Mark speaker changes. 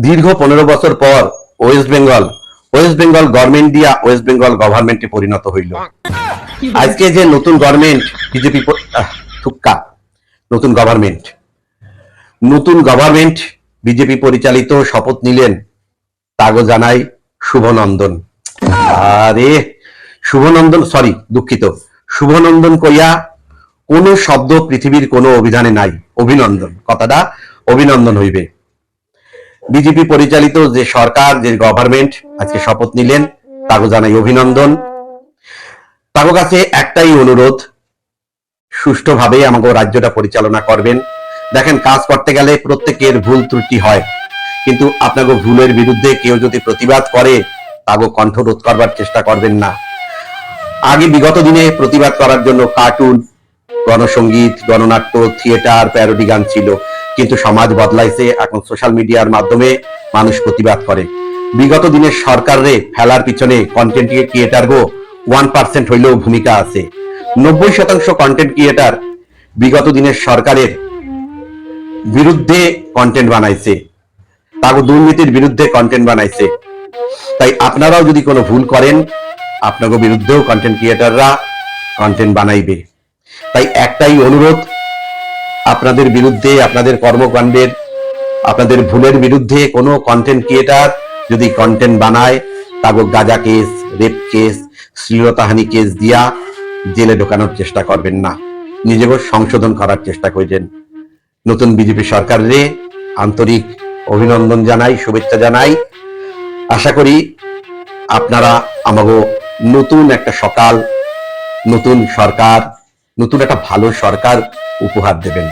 Speaker 1: দীর্ঘ 15 বছর পর ওয়েস্ট বেঙ্গল গভর্নমেন্ট দিয়া ওয়েস্ট বেঙ্গল গভর্নমেন্টে পরিণত হইল। আজকে যে নতুন গভর্নমেন্ট বিজেপি থুক্কা নতুন গভর্নমেন্ট বিজেপি পরিচালিত শপথ নিলেন, তাগো জানাই শুভনন্দন। আরে শুভনন্দন কইয়া কোন শব্দ পৃথিবীর কোন অভিধানে নাই। অভিনন্দন, কথাটা অভিনন্দন হইবে। বিজেপি পরিচালিত যে সরকার, যে গভর্নমেন্ট আজকে শপথ নিলেন, তাকে জানাই অভিনন্দন। তার কাছে একটাই অনুরোধ, সুষ্ঠুভাবে আমাকে রাজ্যটা পরিচালনা করবেন। দেখেন, কাজ করতে গেলে প্রত্যেকের ভুল ত্রুটি হয়, কিন্তু আপনাকে ভুলের বিরুদ্ধে কেউ যদি প্রতিবাদ করে, তাকে কণ্ঠরোধ করবার চেষ্টা করবেন না। আগে বিগত দিনে প্রতিবাদ করার জন্য কার্টুন, গণসঙ্গীত, গণনাট্য, থিয়েটার, প্যারোডি গান ছিল, কিন্তু সমাজ বদলাইছে। এখন সোশ্যাল মিডিয়ার মাধ্যমে মানুষ প্রতিবাদ করে। বিগত দিনের সরকারে ফেলার পিছনে কন্টেন্ট ক্রিয়েটার 1% হইলেও ভূমিকা আছে। 90% কন্টেন্ট ক্রিয়েটার বিগত দিনের সরকারের বিরুদ্ধে কন্টেন্ট বানাইছে, তাকে দুর্নীতির বিরুদ্ধে কন্টেন্ট বানাইছে। তাই আপনারাও যদি কোনো ভুল করেন, আপনাকে বিরুদ্ধেও কন্টেন্ট ক্রিয়েটাররা কন্টেন্ট বানাইবে। তাই একটাই অনুরোধ, আপনাদের বিরুদ্ধে, আপনাদের কর্মকাণ্ডের, আপনাদের ভুলের বিরুদ্ধে কোনো কন্টেন্ট ক্রিয়েটার যদি কন্টেন্ট বানায়, তাকে গাঁজা কেস, রেপ কেস, শ্লীলতাহানি কেস দিয়া জেলে ঢোকানোর চেষ্টা করবেন না। নিজেকে সংশোধন করার চেষ্টা করবেন। নতুন বিজেপি সরকারের আন্তরিক অভিনন্দন জানাই, শুভেচ্ছা জানাই। আশা করি আপনারা আমাকে নতুন একটা সকাল, নতুন সরকার, নতুন একটা ভালো সরকার উপহার দেবেন।